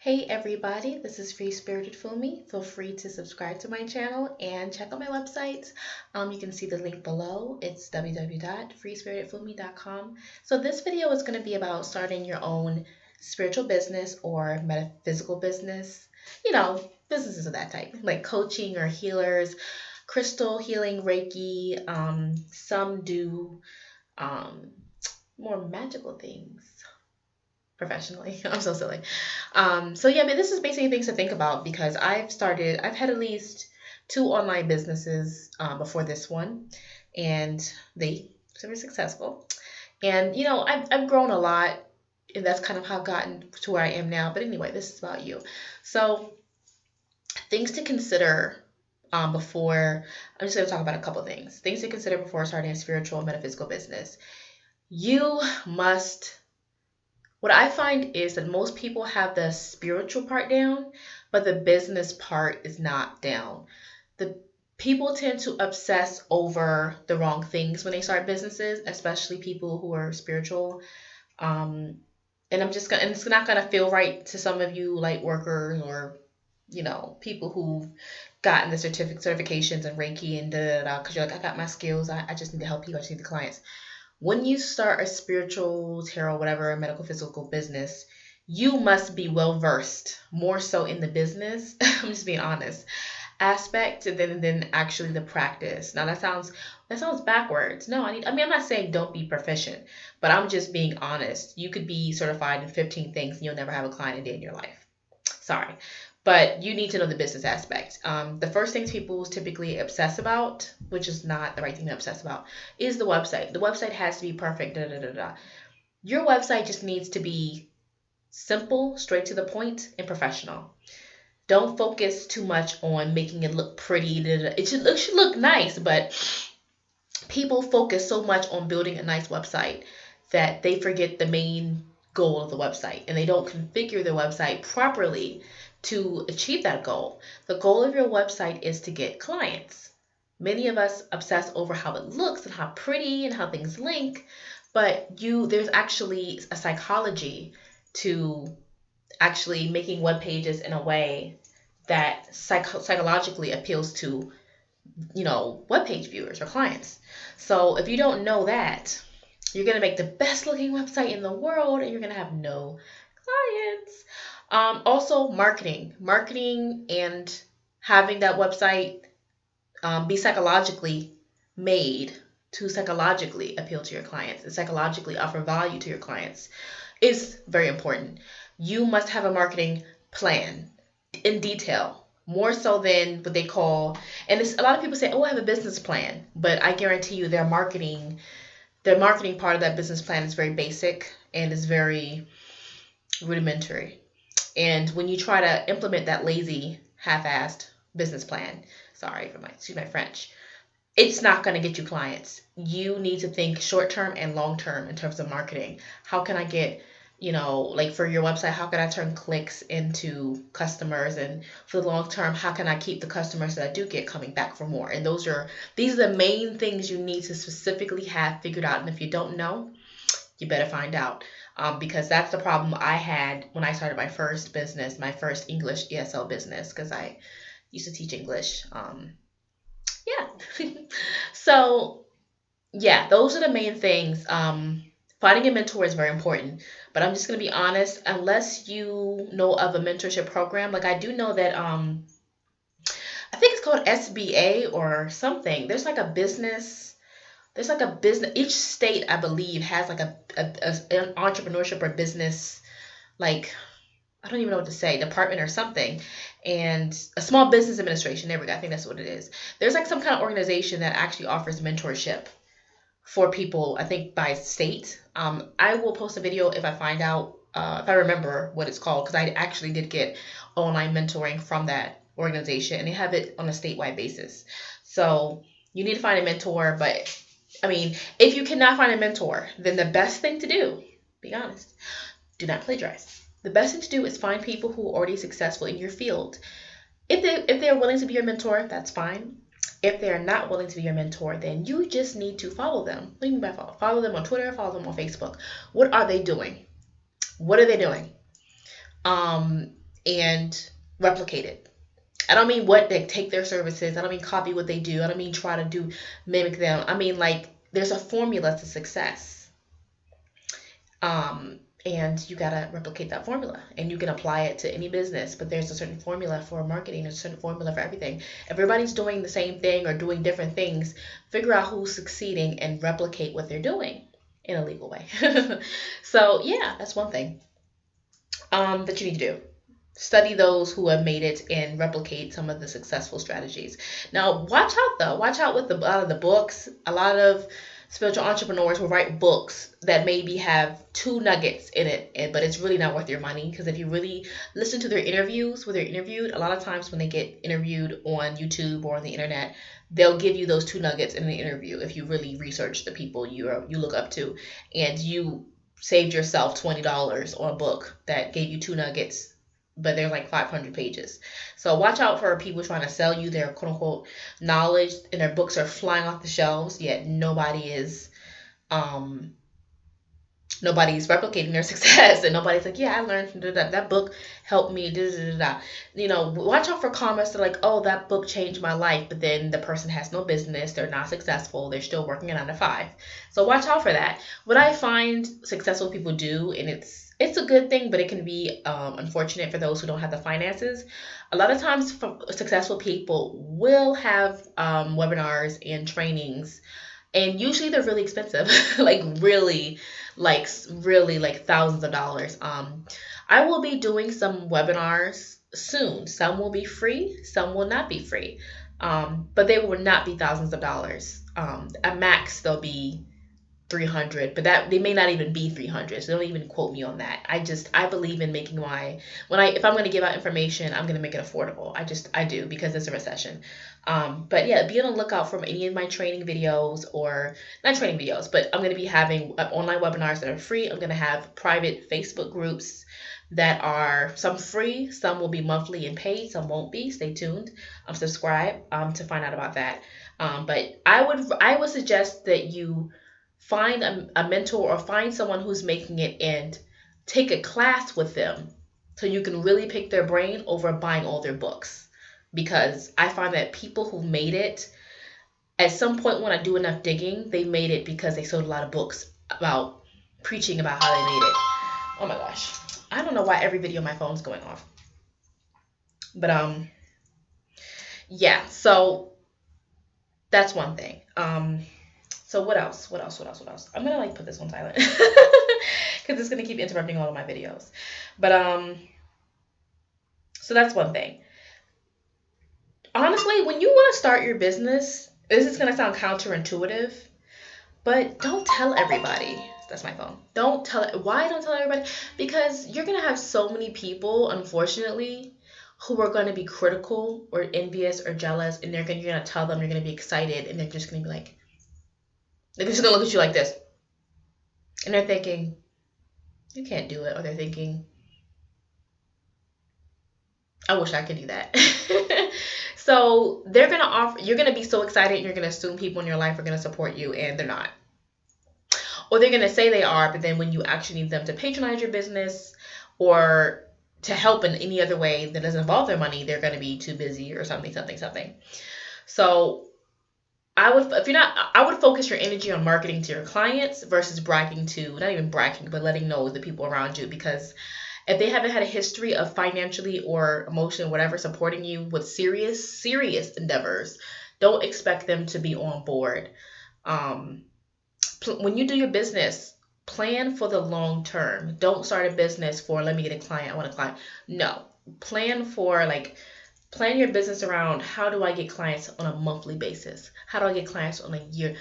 Hey everybody, this is Free Spirited Fumi. Feel free to subscribe to my channel and check out my website. You can see the link below. It's www.freespiritedfumi.com. So this video is going to be about starting your own spiritual business or metaphysical business. Businesses of that type, like coaching or healers, crystal healing, Reiki. Some do um, more magical things professionally. I'm so silly. But this is basically things to think about because I've had at least two online businesses before this one, and they were successful. And I've grown a lot, and that's kind of how I've gotten to where I am now. But anyway, this is about you. So things to consider before. I'm just going to talk about a couple things. Things to consider before starting a spiritual and metaphysical business. You must What I find is that most people have the spiritual part down, but the business part is not down. The people tend to obsess over the wrong things when they start businesses, especially people who are spiritual. And and it's not gonna feel right to some of you light workers or people who've gotten the certifications and Reiki and da da da. Because you're like, I got my skills. I just need to help people. I just need the clients. When you start a spiritual, tarot, whatever, medical, physical business, you must be well versed, more so in the business, I'm just being honest, aspect than actually the practice. Now that sounds backwards. No, I'm not saying don't be proficient, but I'm just being honest. You could be certified in 15 things and you'll never have a client a day in your life. Sorry. But you need to know the business aspect. The first things people typically obsess about, which is not the right thing to obsess about, is the website. The website has to be perfect. Da, da, da, da. Your website just needs to be simple, straight to the point, and professional. Don't focus too much on making it look pretty. Da, da, da. It should look nice, but people focus so much on building a nice website that they forget the main goal of the website, and they don't configure the website properly to achieve that goal. The goal of your website is to get clients. Many of us obsess over how it looks and how pretty and how things link, but there's actually a psychology to actually making web pages in a way that psychologically appeals to web page viewers or clients. So if you don't know that, you're going to make the best looking website in the world and you're going to have no clients. Also, marketing and having that website be psychologically made to psychologically appeal to your clients and psychologically offer value to your clients is very important. You must have a marketing plan in detail, more so than what they call, and a lot of people say, oh, I have a business plan, but I guarantee you their marketing part of that business plan is very basic and is very rudimentary. And when you try to implement that lazy, half-assed business plan, excuse my French, it's not going to get you clients. You need to think short-term and long-term in terms of marketing. How can I get, like for your website, how can I turn clicks into customers? And for the long term, how can I keep the customers that I do get coming back for more? And these are the main things you need to specifically have figured out. And if you don't know, you better find out. Because that's the problem I had when I started my first business, my first English ESL business, because I used to teach English. So, those are the main things. Finding a mentor is very important, but I'm just going to be honest, unless you know of a mentorship program, like I do know that, I think it's called SBA or something. There's like a business, each state, I believe, has like an entrepreneurship or business, like, I don't even know what to say, department or something, and a small business administration. There we go. I think that's what it is. There's like some kind of organization that actually offers mentorship for people, I think by state. I will post a video if I find out, if I remember what it's called, because I actually did get online mentoring from that organization, and they have it on a statewide basis. So you need to find a mentor, but if you cannot find a mentor, then the best thing to do, be honest, do not plagiarize. The best thing to do is find people who are already successful in your field. If they're willing to be your mentor, that's fine. If they're not willing to be your mentor, then you just need to follow them. What do you mean by follow? Follow them on Twitter, follow them on Facebook. What are they doing? What are they doing? and replicate it. I don't mean what they take their services. I don't mean copy what they do. I don't mean try to do mimic them. I mean like there's a formula to success. And you gotta replicate that formula, and you can apply it to any business. But there's a certain formula for marketing, there's a certain formula for everything. If everybody's doing the same thing or doing different things, figure out who's succeeding and replicate what they're doing in a legal way. So yeah, that's one thing that you need to do. Study those who have made it and replicate some of the successful strategies. Now, watch out though. Watch out with a lot of the books. A lot of spiritual entrepreneurs will write books that maybe have 2 nuggets in it, but it's really not worth your money. Because if you really listen to their interviews, where they're interviewed, a lot of times when they get interviewed on YouTube or on the internet, they'll give you those 2 nuggets in the interview if you really research the people you look up to, and you saved yourself $20 on a book that gave you 2 nuggets, but they're like 500 pages. So watch out for people trying to sell you their quote unquote knowledge, and their books are flying off the shelves, yet nobody's replicating their success, and nobody's like, yeah, I learned from that book helped me. Watch out for comments that are like, oh, that book changed my life, but then the person has no business, they're not successful, they're still working a 9 to 5. So watch out for that. What I find successful people do, and it's a good thing, but it can be unfortunate for those who don't have the finances. A lot of times, successful people will have webinars and trainings, and usually they're really expensive, really thousands of dollars. I will be doing some webinars soon. Some will be free, some will not be free, but they will not be thousands of dollars. At max, they'll be 300, but that they may not even be 300, so don't even quote me on that. I believe in making if I'm going to give out information, I'm going to make it affordable. I do, because it's a recession. But yeah, be on the lookout for any of my training videos, or not training videos, but I'm going to be having online webinars that are free. I'm going to have private Facebook groups that are some free, some will be monthly and paid, some won't be. Stay tuned. Subscribe to find out about that. But I would suggest that you find a mentor, or find someone who's making it and take a class with them, so you can really pick their brain over buying all their books. Because I find that people who made it, at some point when I do enough digging, they made it because they sold a lot of books about preaching about how they made it. Oh my gosh. I don't know why every video on my phone's going off. But yeah, so that's one thing. So what else? I'm gonna put this on silent because it's gonna keep interrupting all of my videos. But so that's one thing. Honestly, when you want to start your business, this is gonna sound counterintuitive, but don't tell everybody. That's my phone. Why don't tell everybody? Because you're gonna have so many people, unfortunately, who are gonna be critical or envious or jealous, and you're gonna tell them, you're gonna be excited, and they're just gonna be like, they're just gonna look at you like this, and they're thinking, you can't do it, or they're thinking, I wish I could do that. So they're gonna offer. You're gonna be so excited, and you're gonna assume people in your life are gonna support you, and they're not. Or they're gonna say they are, but then when you actually need them to patronize your business or to help in any other way that doesn't involve their money, they're gonna be too busy or something. So I would focus your energy on marketing to your clients versus not even bragging, but letting know the people around you. Because if they haven't had a history of financially or emotionally, whatever, supporting you with serious endeavors, don't expect them to be on board. When you do your business, plan for the long term. Don't start a business for, let me get a client, I want a client. No, plan your business around, how do I get clients on a monthly basis? How do I get clients on a year?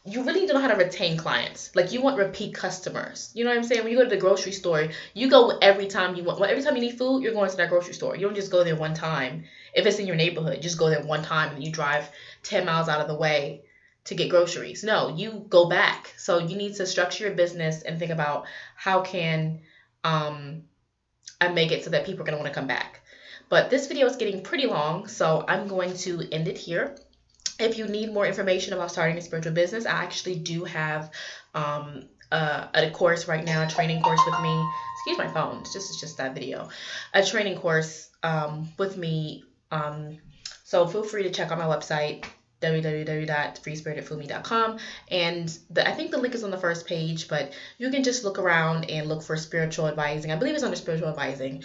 You really don't know how to retain clients. You want repeat customers. You know what I'm saying? When you go to the grocery store, you go every time you want. Every time you need food, you're going to that grocery store. You don't just go there one time. If it's in your neighborhood, just go there one time and you drive 10 miles out of the way to get groceries. No, you go back. So you need to structure your business and think about, how can I make it so that people are going to want to come back. But this video is getting pretty long, so I'm going to end it here. If you need more information about starting a spiritual business, I actually do have a course right now, a training course with me. Excuse my phone. It's just that video. A training course with me. So feel free to check out my website www.freespiritedfumi.com, and I think the link is on the first page, but you can just look around and look for spiritual advising. I believe it's under spiritual advising.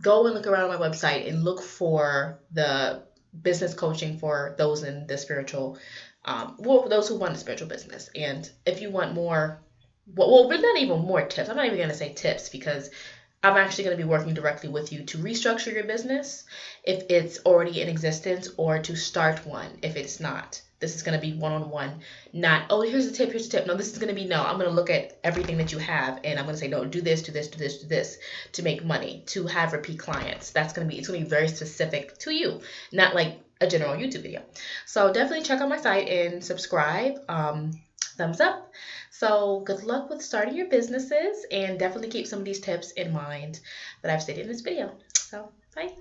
Go and look around my website and look for the business coaching for those in the spiritual, well, those who want a spiritual business. And if you want more, well, not even more tips. I'm not even going to say tips, because I'm actually going to be working directly with you to restructure your business if it's already in existence, or to start one if it's not. This is going to be one-on-one, not, oh, here's a tip, here's a tip. No, this is going to be, no, I'm going to look at everything that you have, and I'm going to say, no, do this, do this, do this, do this to make money, to have repeat clients. It's going to be very specific to you, not like a general YouTube video. So definitely check out my site and subscribe. Thumbs up. So good luck with starting your businesses, and definitely keep some of these tips in mind that I've stated in this video. So bye.